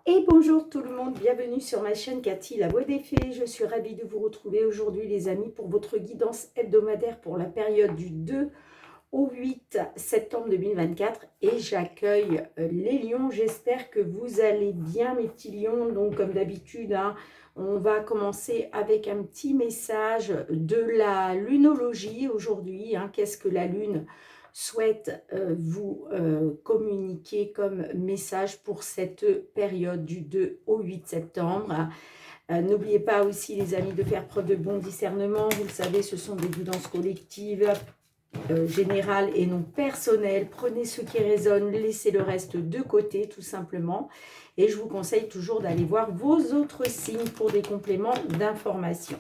Et bonjour tout le monde, bienvenue sur ma chaîne Cathy, la voix des fées. Je suis ravie de vous retrouver aujourd'hui les amis pour votre guidance hebdomadaire pour la période du 2 au 8 septembre 2024. Et j'accueille les lions, j'espère que vous allez bien mes petits lions. Donc comme d'habitude, on va commencer avec un petit message de la lunologie aujourd'hui. Qu'est-ce que la lune souhaite vous communiquer comme message pour cette période du 2 au 8 septembre. N'oubliez pas aussi les amis de faire preuve de bon discernement. Vous le savez, ce sont des guidances collectives, générales et non personnelles. Prenez ce qui résonne, laissez le reste de côté tout simplement. Et je vous conseille toujours d'aller voir vos autres signes pour des compléments d'information.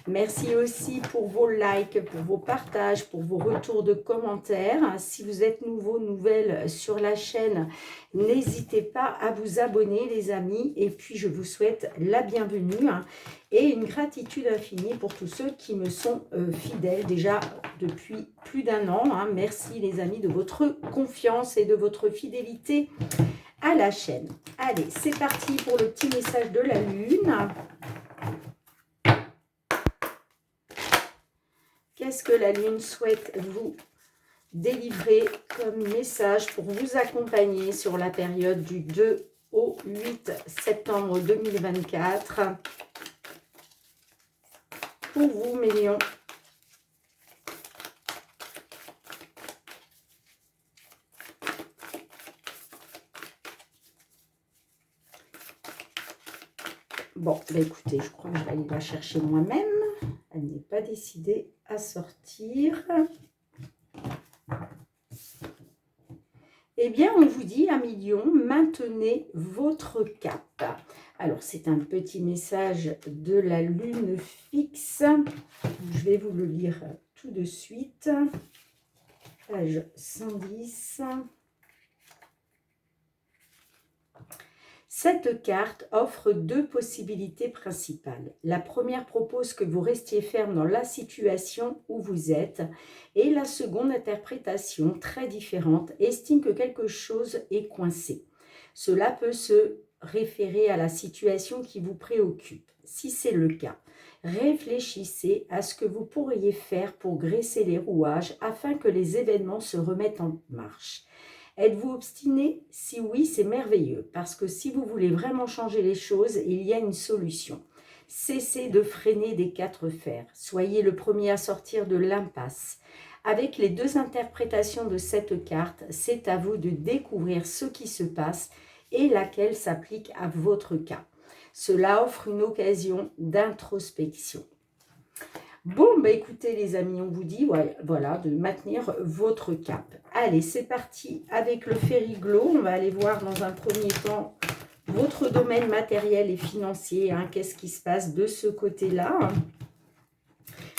Merci aussi pour vos likes, pour vos partages, pour vos retours de commentaires. Si vous êtes nouveau, nouvelle sur la chaîne, n'hésitez pas à vous abonner les amis. Et puis je vous souhaite la bienvenue et une gratitude infinie pour tous ceux qui me sont fidèles déjà depuis plus d'un an. Merci les amis de votre confiance et de votre fidélité à la chaîne. Allez, c'est parti pour le petit message de la lune. Qu'est-ce que la lune souhaite vous délivrer comme message pour vous accompagner sur la période du 2 au 8 septembre 2024 pour vous mes lions? Bon, bah écoutez, je crois que je vais aller la chercher moi-même. Elle n'est pas décidée à sortir. Eh bien, on vous dit, amis lions, maintenez votre cap. Alors, c'est un petit message de la lune fixe. Je vais vous le lire tout de suite. Page 110. Cette carte offre deux possibilités principales. La première propose que vous restiez ferme dans la situation où vous êtes et la seconde interprétation, très différente, estime que quelque chose est coincé. Cela peut se référer à la situation qui vous préoccupe. Si c'est le cas, réfléchissez à ce que vous pourriez faire pour graisser les rouages afin que les événements se remettent en marche. Êtes-vous obstiné? Si oui, c'est merveilleux, parce que si vous voulez vraiment changer les choses, il y a une solution. Cessez de freiner des quatre fers. Soyez le premier à sortir de l'impasse. Avec les deux interprétations de cette carte, c'est à vous de découvrir ce qui se passe et laquelle s'applique à votre cas. Cela offre une occasion d'introspection. Bon, bah écoutez les amis, on vous dit voilà, de maintenir votre cap. Allez, c'est parti avec le Fériglo. On va aller voir dans un premier temps votre domaine matériel et financier. Qu'est-ce qui se passe de ce côté-là?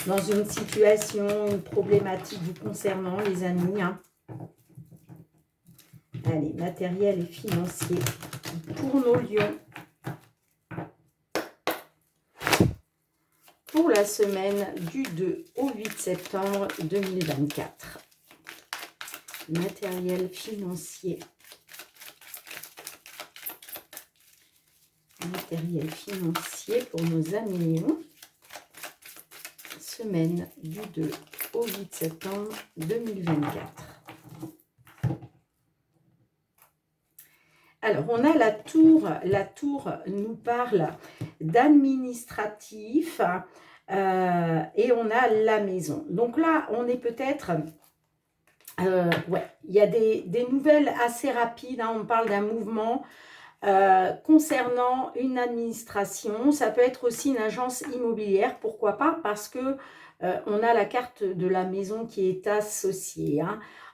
Dans une situation, une problématique vous concernant, les amis. Allez, matériel et financier pour nos lions. Pour la semaine du 2 au 8 septembre 2024. Matériel financier. Matériel financier pour nos amis lions. Semaine du 2 au 8 septembre 2024. Alors, on a la tour. La tour nous parle d'administratif et on a la maison. Donc là, on est peut-être... il y a des nouvelles assez rapides. On parle d'un mouvement concernant une administration. Ça peut être aussi une agence immobilière. Pourquoi pas? Parce que on a la carte de la maison qui est associée.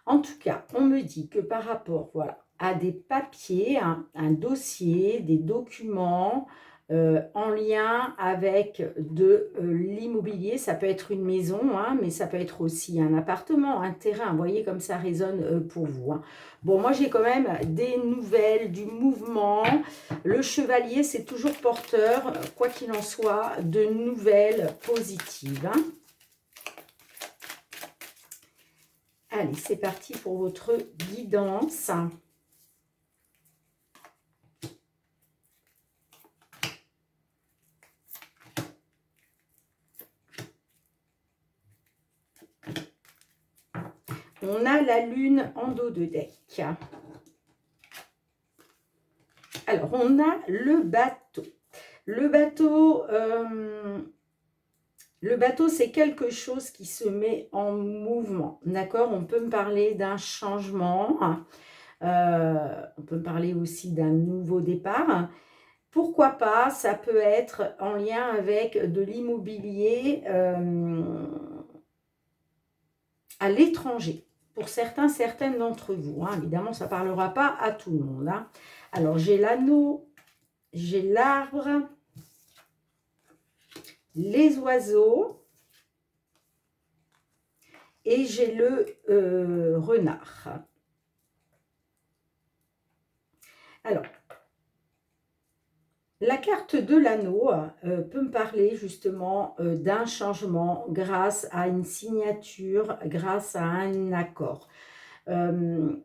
En tout cas, on me dit que par rapport à des papiers, un dossier, des documents en lien avec de l'immobilier, ça peut être une maison, mais ça peut être aussi un appartement, un terrain. Vous voyez comme ça résonne pour vous. Bon, moi j'ai quand même des nouvelles, du mouvement. Le chevalier, c'est toujours porteur, quoi qu'il en soit, de nouvelles positives. Allez, c'est parti pour votre guidance. On a la lune en dos de deck. Alors, on a le bateau. Le bateau, c'est quelque chose qui se met en mouvement, d'accord? On peut me parler d'un changement, on peut me parler aussi d'un nouveau départ. Pourquoi pas, ça peut être en lien avec de l'immobilier à l'étranger. Pour certains, certaines d'entre vous, hein. Évidemment, ça ne parlera pas à tout le monde, hein. Alors, j'ai l'anneau, j'ai l'arbre, les oiseaux et j'ai le renard. Alors, la carte de l'anneau peut me parler justement d'un changement grâce à une signature, grâce à un accord. La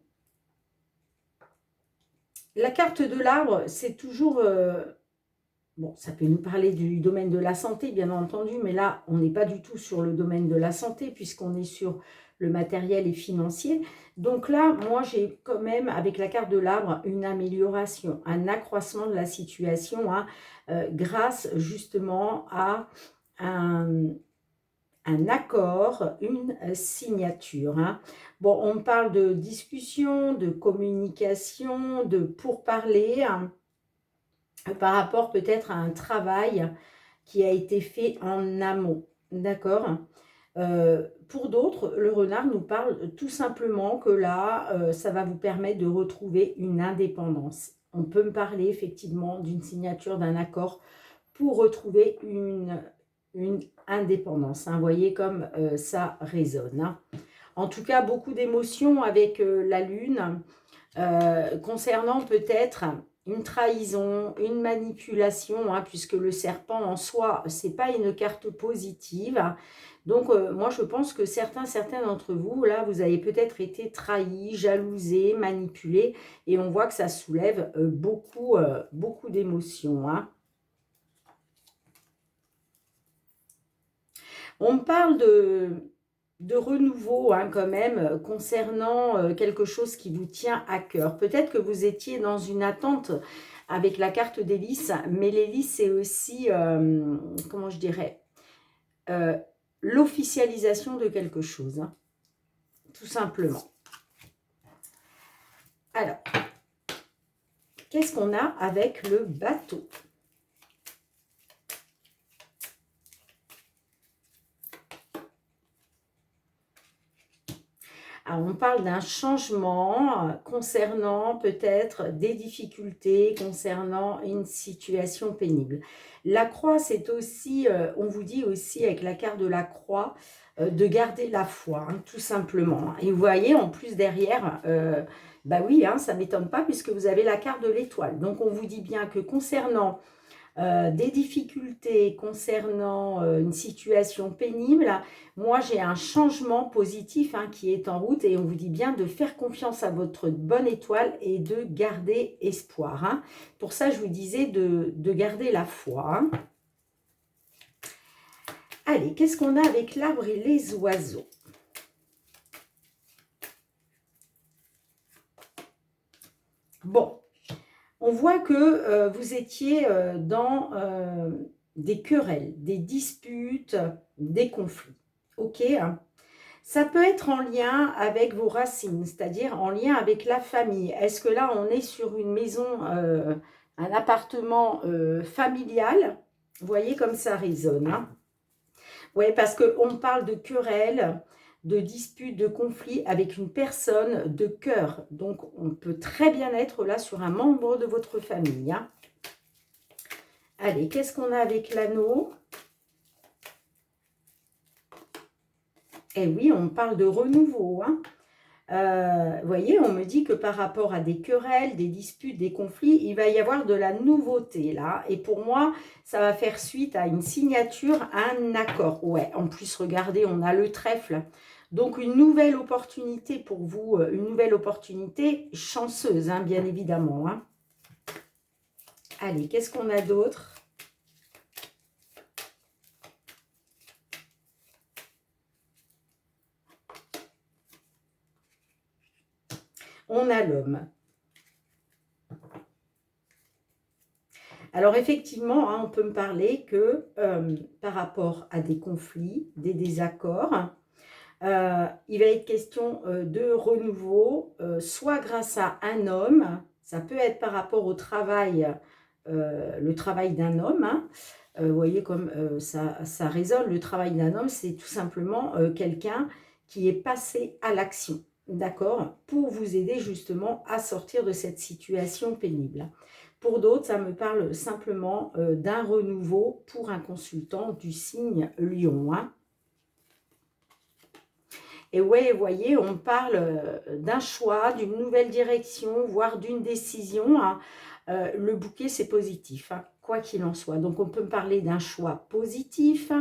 carte de l'arbre, c'est toujours... bon, ça peut nous parler du domaine de la santé, bien entendu, mais là, on n'est pas du tout sur le domaine de la santé, puisqu'on est sur le matériel et financier. Donc là, moi, j'ai quand même, avec la carte de l'arbre, une amélioration, un accroissement de la situation, hein, grâce justement à un accord, une signature, hein. Bon, on parle de discussion, de communication, de pourparler, hein, par rapport peut-être à un travail qui a été fait en amont, d'accord? Pour d'autres, le renard nous parle tout simplement que là, ça va vous permettre de retrouver une indépendance. On peut me parler effectivement d'une signature, d'un accord pour retrouver une indépendance, hein. Vous voyez comme ça résonne, hein. En tout cas, beaucoup d'émotions avec la lune, concernant peut-être une trahison, une manipulation, hein, puisque le serpent en soi, ce n'est pas une carte positive. Donc, moi, je pense que certains d'entre vous, là, vous avez peut-être été trahis, jalousés, manipulés, et on voit que ça soulève beaucoup d'émotions, hein. On me parle de renouveau, hein, quand même, concernant quelque chose qui vous tient à cœur. Peut-être que vous étiez dans une attente avec la carte des lys, mais les lys, c'est aussi, comment je dirais, l'officialisation de quelque chose, hein, tout simplement. Alors, qu'est-ce qu'on a avec le bateau ? Alors, on parle d'un changement concernant peut-être des difficultés, concernant une situation pénible. La croix, c'est aussi, on vous dit aussi avec la carte de la croix, de garder la foi, hein, tout simplement. Et vous voyez, en plus derrière, bah oui, hein, ça ne m'étonne pas puisque vous avez la carte de l'étoile. Donc, on vous dit bien que concernant des difficultés concernant une situation pénible, moi j'ai un changement positif, hein, qui est en route et on vous dit bien de faire confiance à votre bonne étoile et de garder espoir, hein. Pour ça, je vous disais de garder la foi, hein. Allez, qu'est-ce qu'on a avec l'arbre et les oiseaux ? Bon. On voit que vous étiez dans des querelles, des disputes, des conflits. Ok, hein. Ça peut être en lien avec vos racines, c'est-à-dire en lien avec la famille. Est-ce que là, on est sur une maison, un appartement familial? Vous voyez comme ça résonne, hein. Oui, parce qu'on parle de querelles, de disputes, de conflits avec une personne de cœur. Donc, on peut très bien être là sur un membre de votre famille, hein. Allez, qu'est-ce qu'on a avec l'anneau? Eh oui, on parle de renouveau, hein. Vous voyez, on me dit que par rapport à des querelles, des disputes, des conflits, il va y avoir de la nouveauté là. Et pour moi, ça va faire suite à une signature, à un accord. Ouais, en plus, regardez, on a le trèfle. Donc, une nouvelle opportunité pour vous, une nouvelle opportunité chanceuse, hein, bien évidemment, hein. Allez, qu'est-ce qu'on a d'autre? On a l'homme. Alors effectivement, hein, on peut me parler que par rapport à des conflits, des désaccords, il va être question de renouveau, soit grâce à un homme, ça peut être par rapport au travail, le travail d'un homme, hein. Vous voyez comme ça résonne, le travail d'un homme, c'est tout simplement quelqu'un qui est passé à l'action, d'accord, pour vous aider justement à sortir de cette situation pénible. Pour d'autres, ça me parle simplement d'un renouveau pour un consultant du signe Lion, hein. Et ouais, vous voyez, on parle d'un choix, d'une nouvelle direction, voire d'une décision, hein. Le bouquet, c'est positif, hein, quoi qu'il en soit. Donc, on peut me parler d'un choix positif,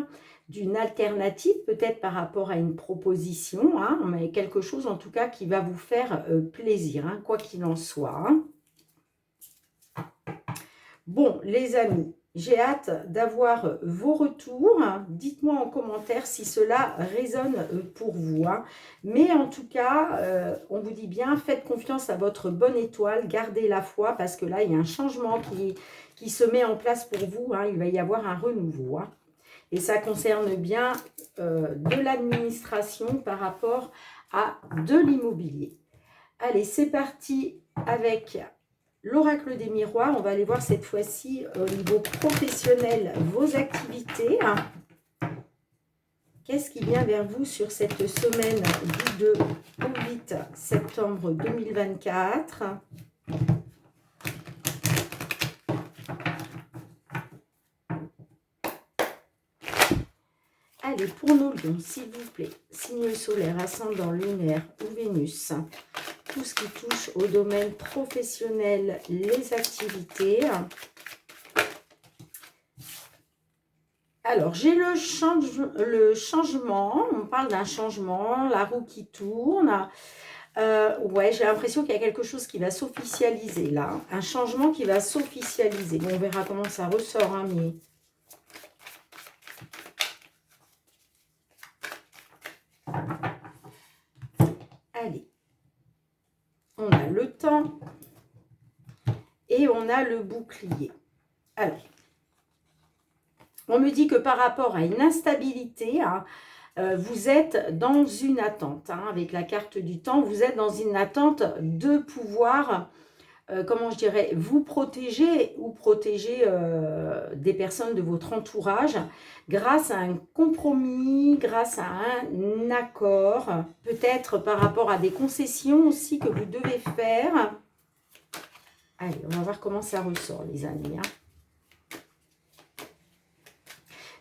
d'une alternative, peut-être par rapport à une proposition, hein, mais quelque chose en tout cas qui va vous faire plaisir, hein, quoi qu'il en soit, hein. Bon, les amis, j'ai hâte d'avoir vos retours. Dites-moi en commentaire si cela résonne pour vous, hein. Mais en tout cas, on vous dit bien, faites confiance à votre bonne étoile, gardez la foi parce que là, il y a un changement qui se met en place pour vous, hein. Il va y avoir un renouveau, hein. Et ça concerne bien de l'administration par rapport à de l'immobilier. Allez, c'est parti avec l'oracle des miroirs. On va aller voir cette fois-ci au niveau professionnel vos activités. Qu'est-ce qui vient vers vous sur cette semaine du 2 au 8 septembre 2024 ? Allez, pour nos lions, s'il vous plaît, signe solaire, ascendant, lunaire ou Vénus, tout ce qui touche au domaine professionnel, les activités. Alors, j'ai le changement, on parle d'un changement, la roue qui tourne. Ouais, j'ai l'impression qu'il y a quelque chose qui va s'officialiser là, un changement qui va s'officialiser. Bon, on verra comment ça ressort, hein, mais... Allez, on a le temps et on a le bouclier. Alors, on me dit que par rapport à une instabilité, hein, vous êtes dans une attente, hein, avec la carte du temps, vous êtes dans une attente de pouvoir, comment je dirais, vous protéger ou protéger des personnes de votre entourage grâce à un compromis, grâce à un accord, peut-être par rapport à des concessions aussi que vous devez faire. Allez, on va voir comment ça ressort, les amis, hein.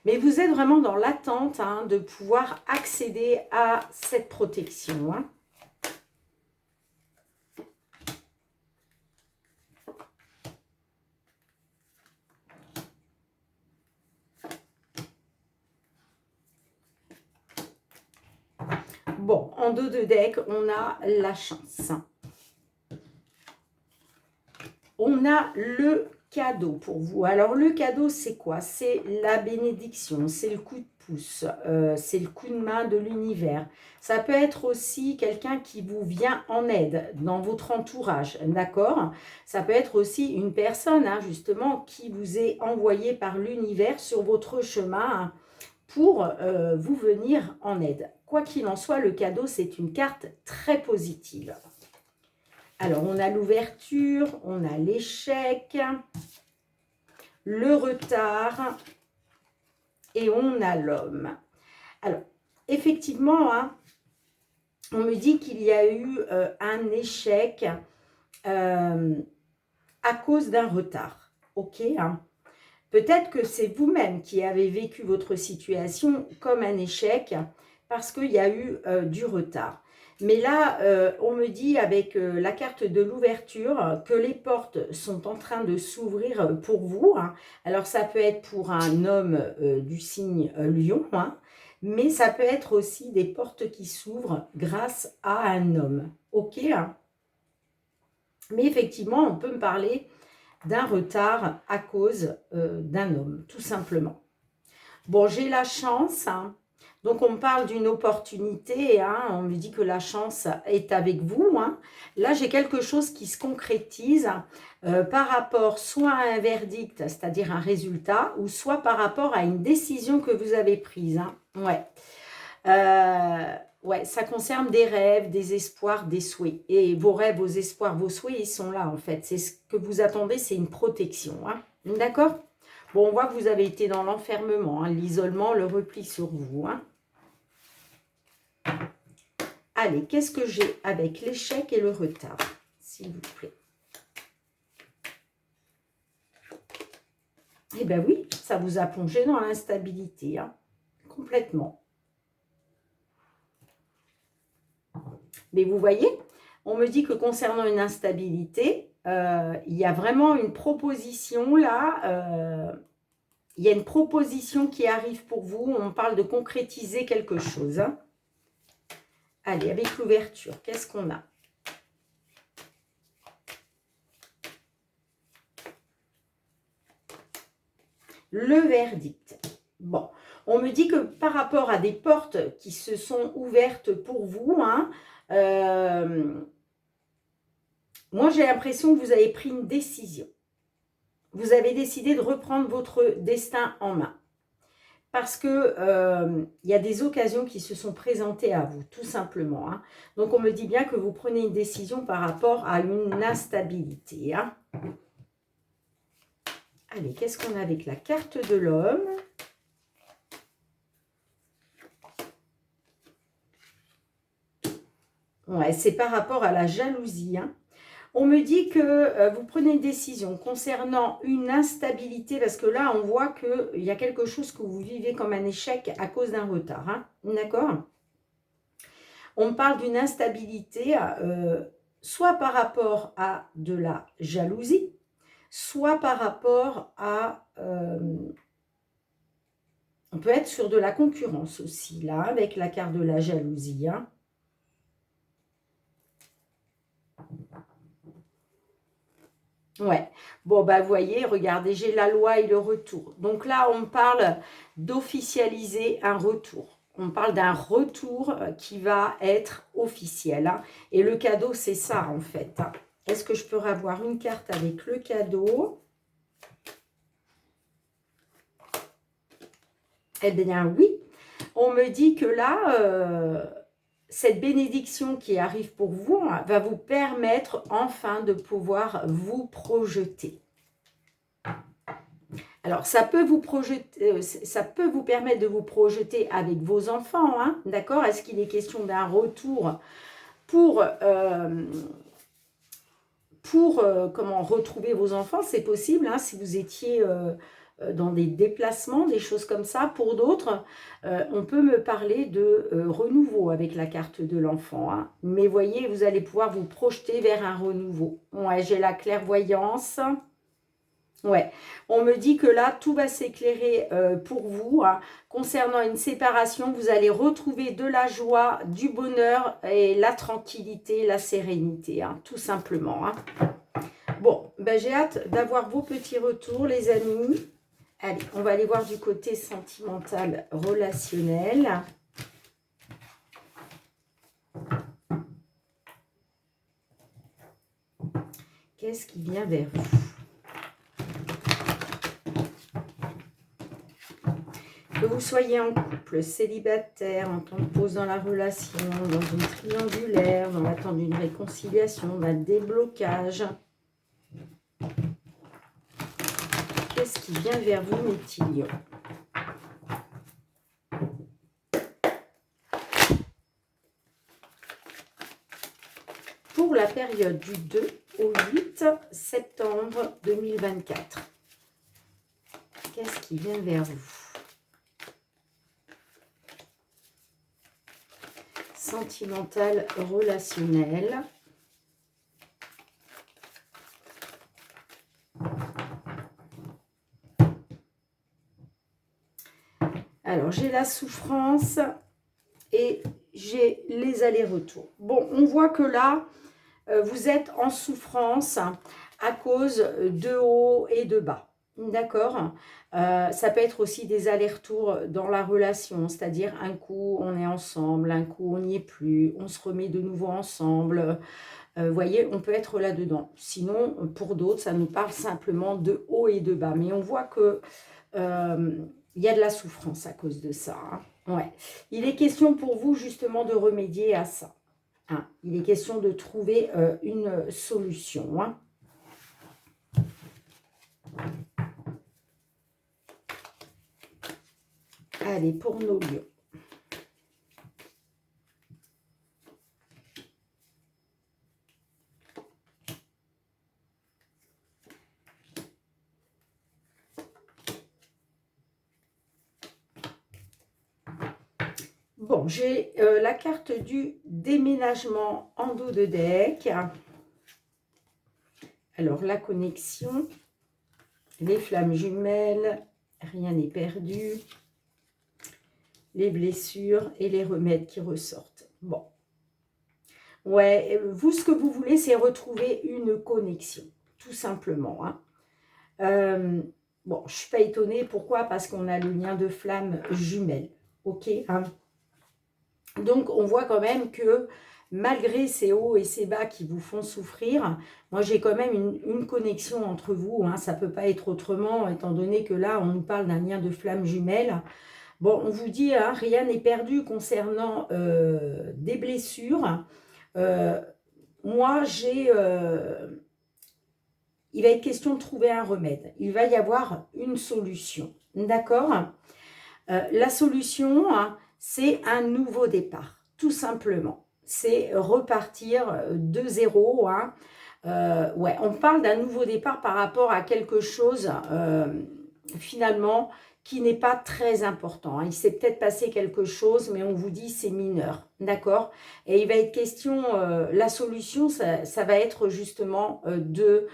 Mais vous êtes vraiment dans l'attente, hein, de pouvoir accéder à cette protection, hein. Bon, en dos de deck, on a la chance. On a le cadeau pour vous. Alors, le cadeau, c'est quoi? C'est la bénédiction, c'est le coup de pouce, c'est le coup de main de l'univers. Ça peut être aussi quelqu'un qui vous vient en aide dans votre entourage, d'accord? Ça peut être aussi une personne, hein, justement, qui vous est envoyée par l'univers sur votre chemin, hein, pour vous venir en aide. Quoi qu'il en soit, le cadeau, c'est une carte très positive. Alors, on a l'ouverture, on a l'échec, le retard et on a l'homme. Alors, effectivement, hein, on me dit qu'il y a eu un échec à cause d'un retard. Ok, hein. Peut-être que c'est vous-même qui avez vécu votre situation comme un échec parce qu'il y a eu du retard. Mais là, on me dit avec la carte de l'ouverture que les portes sont en train de s'ouvrir pour vous, hein. Alors, ça peut être pour un homme du signe Lion, hein, mais ça peut être aussi des portes qui s'ouvrent grâce à un homme. Ok, hein. Mais effectivement, on peut me parler d'un retard à cause d'un homme, tout simplement. Bon, j'ai la chance, hein, Donc, on me parle d'une opportunité, hein, on me dit que la chance est avec vous. Hein. Là, j'ai quelque chose qui se concrétise par rapport soit à un verdict, c'est-à-dire un résultat, ou soit par rapport à une décision que vous avez prise. Hein. Ouais. Ouais, ça concerne des rêves, des espoirs, des souhaits. Et vos rêves, vos espoirs, vos souhaits, ils sont là, en fait. C'est ce que vous attendez, c'est une protection. Hein. D'accord? Bon, on voit que vous avez été dans l'enfermement, hein, l'isolement, le repli sur vous. Hein. Allez, qu'est-ce que j'ai avec l'échec et le retard, s'il vous plaît? Eh bien oui, ça vous a plongé dans l'instabilité, hein, complètement. Mais vous voyez, on me dit que concernant une instabilité, il y a vraiment une proposition là, il y a une proposition qui arrive pour vous, on parle de concrétiser quelque chose. Hein. Allez, avec l'ouverture, qu'est-ce qu'on a? Le verdict. Bon, on me dit que par rapport à des portes qui se sont ouvertes pour vous, hein, moi j'ai l'impression que vous avez pris une décision. Vous avez décidé de reprendre votre destin en main. Parce que y a des occasions qui se sont présentées à vous, tout simplement. Hein. Donc, on me dit bien que vous prenez une décision par rapport à une instabilité. Hein. Allez, qu'est-ce qu'on a avec la carte de l'homme? Ouais, c'est par rapport à la jalousie. Hein. On me dit que vous prenez une décision concernant une instabilité, parce que là, on voit qu'il y a quelque chose que vous vivez comme un échec à cause d'un retard. Hein. D'accord? On me parle d'une instabilité, soit par rapport à de la jalousie, soit par rapport à... on peut être sur de la concurrence aussi, là, avec la carte de la jalousie. Hein. Ouais, bon, bah, vous voyez, regardez, j'ai la loi et le retour. Donc là, on parle d'officialiser un retour. On parle d'un retour qui va être officiel. Hein. Et le cadeau, c'est ça, en fait. Hein. Est-ce que je peux avoir une carte avec le cadeau? Eh bien, oui. On me dit que là... cette bénédiction qui arrive pour vous hein, va vous permettre enfin de pouvoir vous projeter. Alors, ça peut vous projeter, ça peut vous permettre de vous projeter avec vos enfants, hein, d'accord? Est-ce qu'il est question d'un retour pour comment retrouver vos enfants? C'est possible, hein, si vous étiez... dans des déplacements, des choses comme ça. Pour d'autres, on peut me parler de renouveau avec la carte de l'enfant. Hein. Mais voyez, vous allez pouvoir vous projeter vers un renouveau. Ouais, j'ai la clairvoyance. Ouais, on me dit que là, tout va s'éclairer pour vous. Hein. Concernant une séparation, vous allez retrouver de la joie, du bonheur et la tranquillité, la sérénité, hein, tout simplement. Hein. Bon, ben, j'ai hâte d'avoir vos petits retours, les amis. Allez, on va aller voir du côté sentimental, relationnel. Qu'est-ce qui vient vers vous? Que vous soyez en couple, célibataire, en temps de pause dans la relation, dans une triangulaire, dans l'attente d'une réconciliation, d'un déblocage. Qu'est-ce qui vient vers vous, mes petits lions? Pour la période du 2 au 8 septembre 2024. Qu'est-ce qui vient vers vous? Sentimental, relationnel. Alors, j'ai la souffrance et j'ai les allers-retours. Bon, on voit que là, vous êtes en souffrance à cause de haut et de bas. D'accord. Ça peut être aussi des allers-retours dans la relation, c'est-à-dire un coup on est ensemble, un coup on n'y est plus, on se remet de nouveau ensemble. Vous voyez, on peut être là-dedans. Sinon, pour d'autres, ça nous parle simplement de haut et de bas. Mais on voit que il y a de la souffrance à cause de ça, hein. Ouais. Il est question pour vous justement de remédier à ça, hein. Il est question de trouver une solution, hein. Allez, pour nos lions. Bon, j'ai la carte du déménagement en dos de deck. Alors, la connexion, les flammes jumelles, rien n'est perdu, les blessures et les remèdes qui ressortent. Bon. Ouais, vous, ce que vous voulez, c'est retrouver une connexion, tout simplement, hein. Bon, je ne suis pas étonnée. Pourquoi? Parce qu'on a le lien de flamme jumelle. Ok, hein. Donc, on voit quand même que malgré ces hauts et ces bas qui vous font souffrir, moi, j'ai quand même une connexion entre vous, hein. Ça ne peut pas être autrement, étant donné que là, on nous parle d'un lien de flamme jumelle. Bon, on vous dit, hein, rien n'est perdu concernant des blessures. Moi, il va être question de trouver un remède. Il va y avoir une solution. D'accord? La solution, hein, c'est un nouveau départ, tout simplement. C'est repartir de zéro, hein. Ouais, on parle d'un nouveau départ par rapport à quelque chose, finalement, qui n'est pas très important, hein. Il s'est peut-être passé quelque chose, mais on vous dit c'est mineur, d'accord? Et il va être question, la solution, ça va être justement de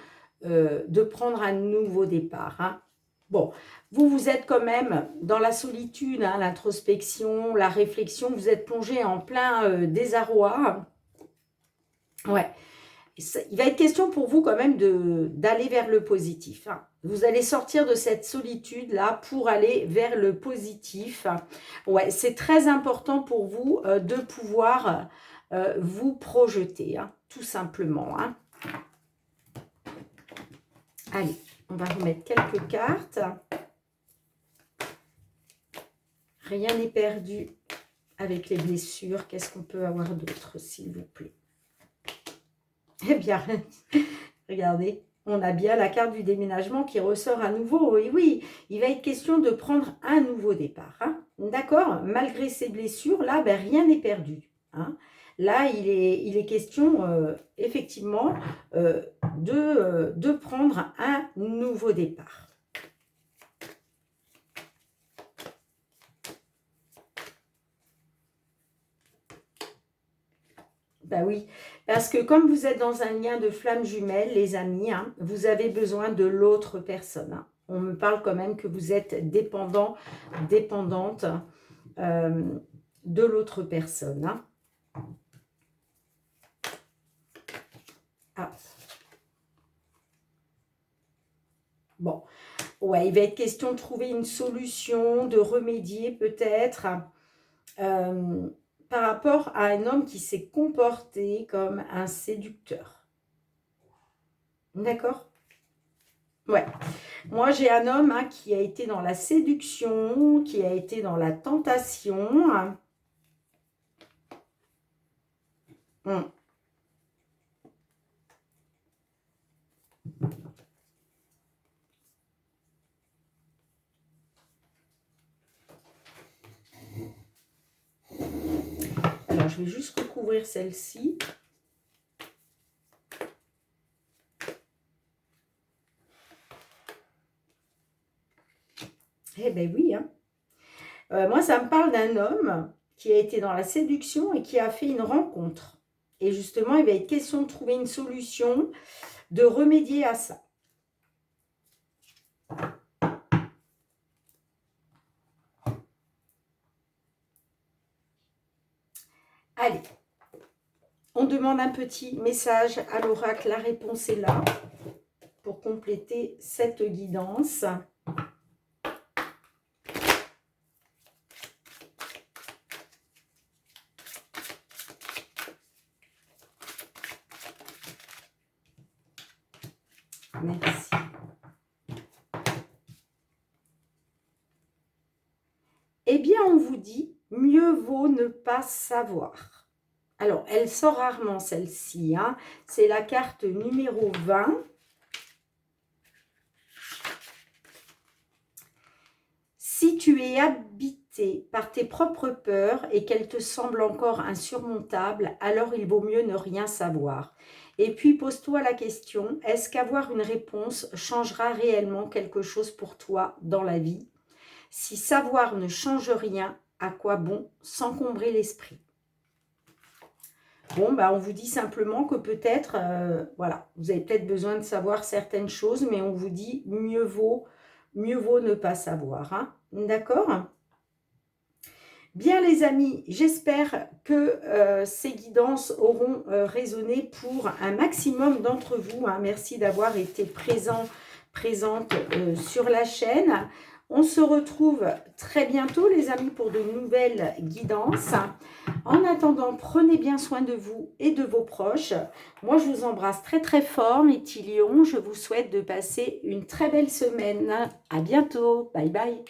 prendre un nouveau départ, hein. Bon, vous êtes quand même dans la solitude, hein, l'introspection, la réflexion, vous êtes plongé en plein désarroi. Ouais. Il va être question pour vous quand même d'aller vers le positif, hein. Vous allez sortir de cette solitude-là pour aller vers le positif. Ouais, c'est très important pour vous de pouvoir vous projeter, hein, tout simplement, hein. Allez, on va remettre quelques cartes. Rien n'est perdu avec les blessures. Qu'est-ce qu'on peut avoir d'autre, s'il vous plaît? Eh bien, regardez, on a bien la carte du déménagement qui ressort à nouveau. Et oui, il va être question de prendre un nouveau départ, hein. D'accord? Malgré ces blessures, là, ben, rien n'est perdu, hein. Là, il est question, effectivement, de prendre un nouveau départ. Ben oui, parce que comme vous êtes dans un lien de flamme jumelle, les amis, hein, vous avez besoin de l'autre personne, hein. On me parle quand même que vous êtes dépendant, dépendante de l'autre personne, hein. Ah. Bon, ouais, il va être question de trouver une solution, de remédier peut-être par rapport à un homme qui s'est comporté comme un séducteur. D'accord? Ouais. Moi, j'ai un homme, hein, qui a été dans la séduction, qui a été dans la tentation. Hum. Alors, je vais juste recouvrir celle-ci. Eh ben oui, hein. Moi, ça me parle d'un homme qui a été dans la séduction et qui a fait une rencontre. Et justement, il va être question de trouver une solution, de remédier à ça. Allez, on demande un petit message à l'oracle. La réponse est là pour compléter cette guidance. Merci. Eh bien, on vous dit, mieux vaut ne pas savoir. Alors, elle sort rarement celle-ci, hein. C'est la carte numéro 20. Si tu es habité par tes propres peurs et qu'elles te semblent encore insurmontables, alors il vaut mieux ne rien savoir. Et puis, pose-toi la question, est-ce qu'avoir une réponse changera réellement quelque chose pour toi dans la vie? Si savoir ne change rien, à quoi bon s'encombrer l'esprit? Bon, bah, on vous dit simplement que peut-être, voilà, vous avez peut-être besoin de savoir certaines choses, mais on vous dit mieux vaut ne pas savoir, hein. D'accord? Bien les amis, j'espère que ces guidances auront résonné pour un maximum d'entre vous, hein. Merci d'avoir été présente sur la chaîne. On se retrouve très bientôt les amis pour de nouvelles guidances. En attendant, prenez bien soin de vous et de vos proches. Moi, je vous embrasse très très fort mes petits lions. Je vous souhaite de passer une très belle semaine. À bientôt. Bye bye.